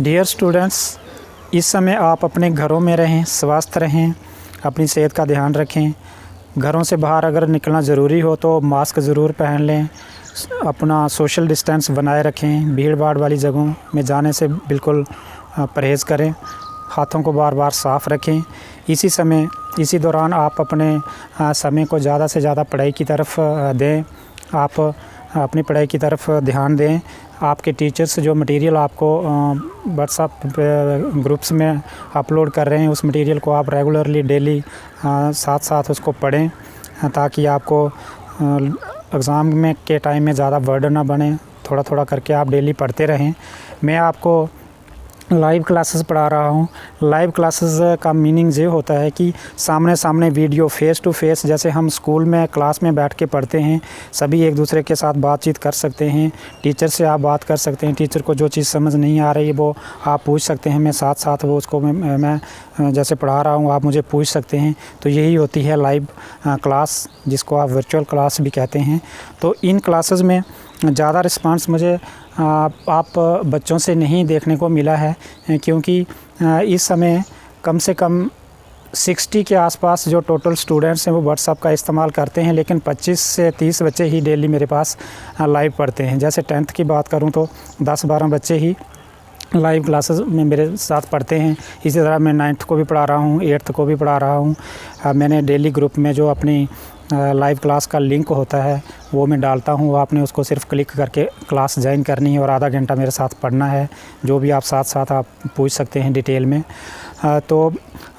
Dear students, इस समय आप अपने घरों में रहें, स्वस्थ रहें, अपनी सेहत का ध्यान रखें। घरों से बाहर अगर निकलना ज़रूरी हो तो मास्क ज़रूर पहन लें, अपना सोशल डिस्टेंस बनाए रखें, भीड़ भाड़ वाली जगहों में जाने से बिल्कुल परहेज़ करें, हाथों को बार बार साफ़ रखें। इसी दौरान आप अपने समय को ज़्यादा से ज़्यादा पढ़ाई की तरफ दें। आप अपनी पढ़ाई की तरफ ध्यान दें। आपके टीचर्स जो मटेरियल आपको व्हाट्सएप ग्रुप्स में अपलोड कर रहे हैं, उस मटेरियल को आप रेगुलरली डेली साथ साथ उसको पढ़ें, ताकि आपको एग्ज़ाम में के टाइम में ज़्यादा बर्डन ना बने। थोड़ा थोड़ा करके आप डेली पढ़ते रहें। मैं आपको लाइव क्लासेस पढ़ा रहा हूँ। लाइव क्लासेस का मीनिंग ये होता है कि सामने सामने वीडियो, फेस टू फेस, जैसे हम स्कूल में क्लास में बैठ के पढ़ते हैं, सभी एक दूसरे के साथ बातचीत कर सकते हैं। टीचर से आप बात कर सकते हैं। टीचर को जो चीज़ समझ नहीं आ रही है वो आप पूछ सकते हैं। मैं साथ साथ वो उसको मैं जैसे पढ़ा रहा हूँ, आप मुझे पूछ सकते हैं। तो यही होती है लाइव क्लास, जिसको आप वर्चुअल क्लास भी कहते हैं। तो इन क्लासेस में ज़्यादा रिस्पांस मुझे आप बच्चों से नहीं देखने को मिला है, क्योंकि इस समय कम से कम 60 के आसपास जो टोटल स्टूडेंट्स हैं वो व्हाट्सएप का इस्तेमाल करते हैं, लेकिन 25 से 30 बच्चे ही डेली मेरे पास लाइव पढ़ते हैं। जैसे 10th की बात करूं तो 10-12 बच्चे ही लाइव क्लासेस में मेरे साथ पढ़ते हैं। इसी तरह मैं 9th को भी पढ़ा रहा हूँ, 8th को भी पढ़ा रहा हूँ। मैंने डेली ग्रुप में जो अपनी लाइव क्लास का लिंक होता है वो मैं डालता हूँ। आपने उसको सिर्फ क्लिक करके क्लास ज्वाइन करनी है और आधा घंटा मेरे साथ पढ़ना है। जो भी आप साथ साथ आप पूछ सकते हैं डिटेल में। तो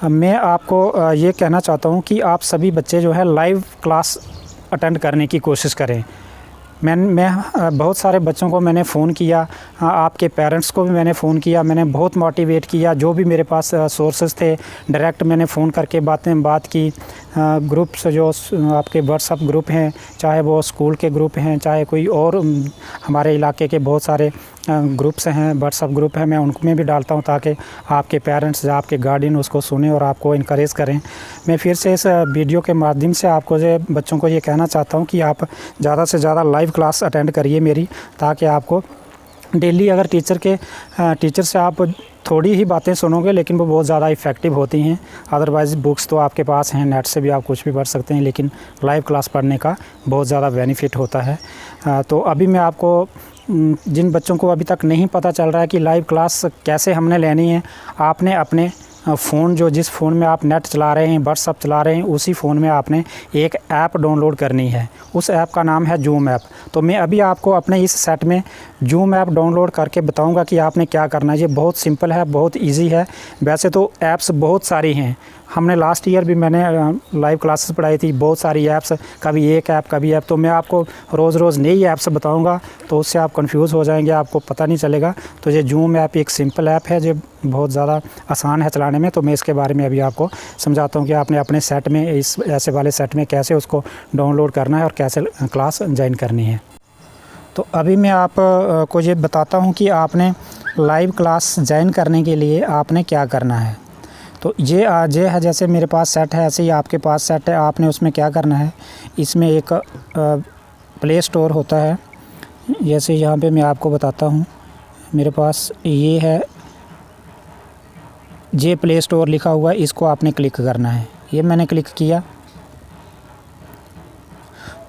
मैं आपको ये कहना चाहता हूँ कि आप सभी बच्चे जो है लाइव क्लास अटेंड करने की कोशिश करें। मैं बहुत सारे बच्चों को मैंने फ़ोन किया, आपके पेरेंट्स को भी मैंने फ़ोन किया, मैंने बहुत मोटिवेट किया। जो भी मेरे पास सोर्सेज थे, डायरेक्ट मैंने फ़ोन करके बात की। ग्रुप्स जो आपके व्हाट्सएप ग्रुप हैं, चाहे वो स्कूल के ग्रुप हैं, चाहे कोई और हमारे इलाके के बहुत सारे ग्रुप्स हैं, व्हाट्सएप ग्रुप हैं, मैं उनमें भी डालता हूं, ताकि आपके पेरेंट्स या आपके गार्डियन उसको सुने और आपको इनकरेज करें। मैं फिर से इस वीडियो के माध्यम से आपको बच्चों को ये कहना चाहता हूं कि आप ज़्यादा से ज़्यादा लाइव क्लास अटेंड करिए मेरी, ताकि आपको डेली अगर टीचर से आप थोड़ी ही बातें सुनोगे, लेकिन वो बहुत ज़्यादा इफ़ेक्टिव होती हैं। अदरवाइज़ बुक्स तो आपके पास हैं, नेट से भी आप कुछ भी पढ़ सकते हैं, लेकिन लाइव क्लास पढ़ने का बहुत ज़्यादा बेनिफिट होता है। तो अभी मैं आपको, जिन बच्चों को अभी तक नहीं पता चल रहा है कि लाइव क्लास कैसे हमने लेनी है, आपने अपने फ़ोन, जिस फ़ोन में आप नेट चला रहे हैं, व्हाट्सएप चला रहे हैं, उसी फ़ोन में आपने एक ऐप डाउनलोड करनी है। उस ऐप का नाम है जूम ऐप। तो मैं अभी आपको अपने इस सेट में जूम ऐप डाउनलोड करके बताऊंगा कि आपने क्या करना है। ये बहुत सिंपल है, बहुत इजी है। वैसे तो ऐप्स बहुत सारी हैं, हमने लास्ट ईयर भी मैंने लाइव क्लासेस पढ़ाई थी, बहुत सारी ऐप्स, कभी एक ऐप कभी ऐप। तो मैं आपको रोज़ रोज़ नई ऐप्स बताऊंगा, तो उससे आप कंफ्यूज हो जाएंगे, आपको पता नहीं चलेगा। तो ये जूम ऐप एक सिंपल ऐप है, जो बहुत ज़्यादा आसान है चलाने में। तो मैं इसके बारे में अभी आपको समझाता हूँ कि आपने अपने सेट में, इस ऐसे वाले सेट में कैसे उसको डाउनलोड करना है और कैसे क्लास ज्वाइन करनी है। तो अभी मैं आपको ये बताता हूँ कि आपने लाइव क्लास ज्वाइन करने के लिए आपने क्या करना है। तो ये है, जैसे मेरे पास सेट है, ऐसे ही आपके पास सेट है। आपने उसमें क्या करना है, इसमें एक प्ले स्टोर होता है। जैसे यहाँ पे मैं आपको बताता हूँ, मेरे पास ये है, जे प्ले स्टोर लिखा हुआ है, इसको आपने क्लिक करना है। ये मैंने क्लिक किया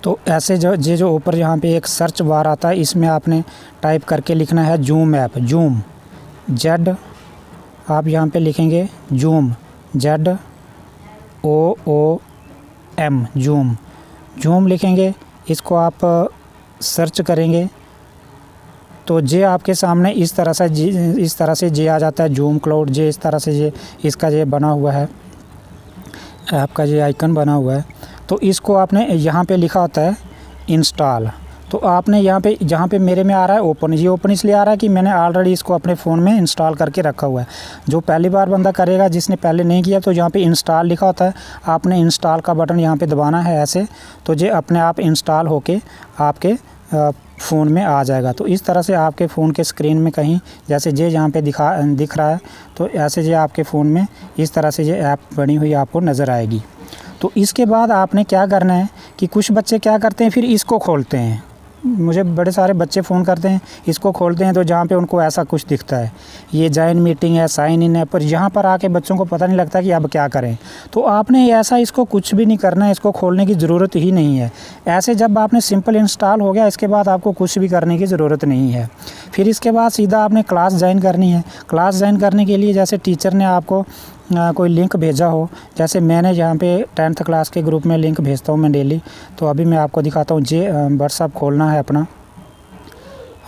तो ऐसे जो ऊपर यहाँ पे एक सर्च बार आता है, इसमें आपने टाइप करके लिखना है जूम ऐप, जूम, जेड, आप यहाँ पे लिखेंगे जूम, ZOOM, जूम लिखेंगे। इसको आप सर्च करेंगे तो जे आपके सामने इस तरह से जे आ जाता है, जूम क्लाउड। जे इस तरह से ये इसका ये बना हुआ है, ऐप का ये आइकन बना हुआ है। तो इसको आपने यहाँ पे लिखा होता है इंस्टॉल। तो आपने यहाँ पे, जहाँ पे मेरे में आ रहा है ओपन, ये ओपन इसलिए आ रहा है कि मैंने ऑलरेडी इसको अपने फ़ोन में इंस्टॉल करके रखा हुआ है। जो पहली बार बंदा करेगा, जिसने पहले नहीं किया, तो यहाँ पे इंस्टॉल लिखा होता है, आपने इंस्टॉल का बटन यहाँ पे दबाना है ऐसे, तो ये अपने आप इंस्टॉल होके आपके फ़ोन में आ जाएगा। तो इस तरह से आपके फ़ोन के स्क्रीन में कहीं जैसे ये यहाँ पे दिख रहा है, तो ऐसे ये आपके फ़ोन में इस तरह से ये ऐप बनी हुई आपको नज़र आएगी। तो इसके बाद आपने क्या करना है कि कुछ बच्चे क्या करते हैं, फिर इसको खोलते हैं। मुझे बड़े सारे बच्चे फ़ोन करते हैं, इसको खोलते हैं तो जहाँ पे उनको ऐसा कुछ दिखता है, ये जॉइन मीटिंग है, साइन इन है, पर यहाँ पर आके बच्चों को पता नहीं लगता कि अब क्या करें। तो आपने ऐसा इसको कुछ भी नहीं करना है, इसको खोलने की ज़रूरत ही नहीं है। ऐसे जब आपने सिंपल इंस्टॉल हो गया, इसके बाद आपको कुछ भी करने की ज़रूरत नहीं है। फिर इसके बाद सीधा आपने क्लास ज्वाइन करनी है। क्लास ज्वाइन करने के लिए जैसे टीचर ने आपको कोई लिंक भेजा हो, जैसे मैंने यहाँ पे 10th क्लास के ग्रुप में लिंक भेजता हूँ मैं डेली। तो अभी मैं आपको दिखाता हूँ। जे व्हाट्सअप खोलना है अपना,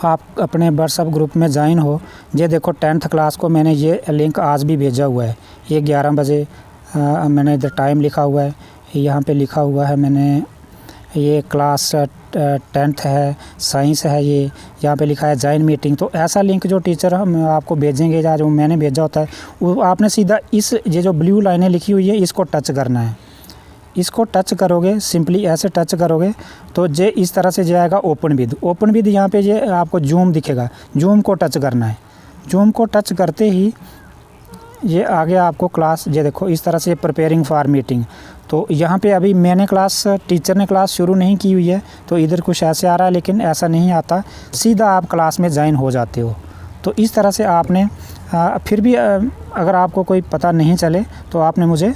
आप अपने व्हाट्सअप ग्रुप में ज्वाइन हो। ये देखो 10th क्लास को मैंने ये लिंक आज भी भेजा हुआ है। ये 11 बजे मैंने इधर टाइम लिखा हुआ है, यहाँ पे लिखा हुआ है मैंने, ये क्लास 10th है, साइंस है, ये यहाँ पे लिखा है जॉइन मीटिंग। तो ऐसा लिंक जो टीचर हम आपको भेजेंगे या जो मैंने भेजा होता है, वो आपने सीधा इस ये जो ब्लू लाइनें लिखी हुई है इसको टच करना है। इसको टच करोगे, सिंपली ऐसे टच करोगे तो ये इस तरह से जाएगा ओपन विद। ओपन विद यहाँ पे ये आपको जूम दिखेगा, जूम को टच करना है। जूम को टच करते ही ये आगे आपको क्लास, ये देखो इस तरह से प्रिपेयरिंग फॉर मीटिंग। तो यहाँ पे अभी मैंने क्लास, टीचर ने क्लास शुरू नहीं की हुई है, तो इधर कुछ ऐसे आ रहा है, लेकिन ऐसा नहीं आता, सीधा आप क्लास में ज्वाइन हो जाते हो। तो इस तरह से आपने फिर भी अगर आपको कोई पता नहीं चले तो आपने मुझे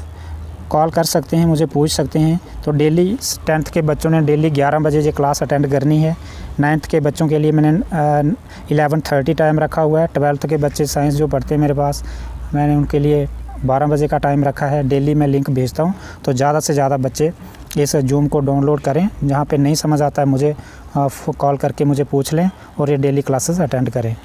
कॉल कर सकते हैं, मुझे पूछ सकते हैं। तो डेली 10th के बच्चों ने डेली 11 बजे ये क्लास अटेंड करनी है। 9th के बच्चों के लिए मैंने 11:30 टाइम रखा हुआ है। 12th के बच्चे साइंस जो पढ़ते हैं मेरे पास, मैंने उनके लिए 12 बजे का टाइम रखा है। डेली मैं लिंक भेजता हूँ, तो ज़्यादा से ज़्यादा बच्चे इस जूम को डाउनलोड करें। जहाँ पे नहीं समझ आता है मुझे कॉल करके मुझे पूछ लें और ये डेली क्लासेस अटेंड करें।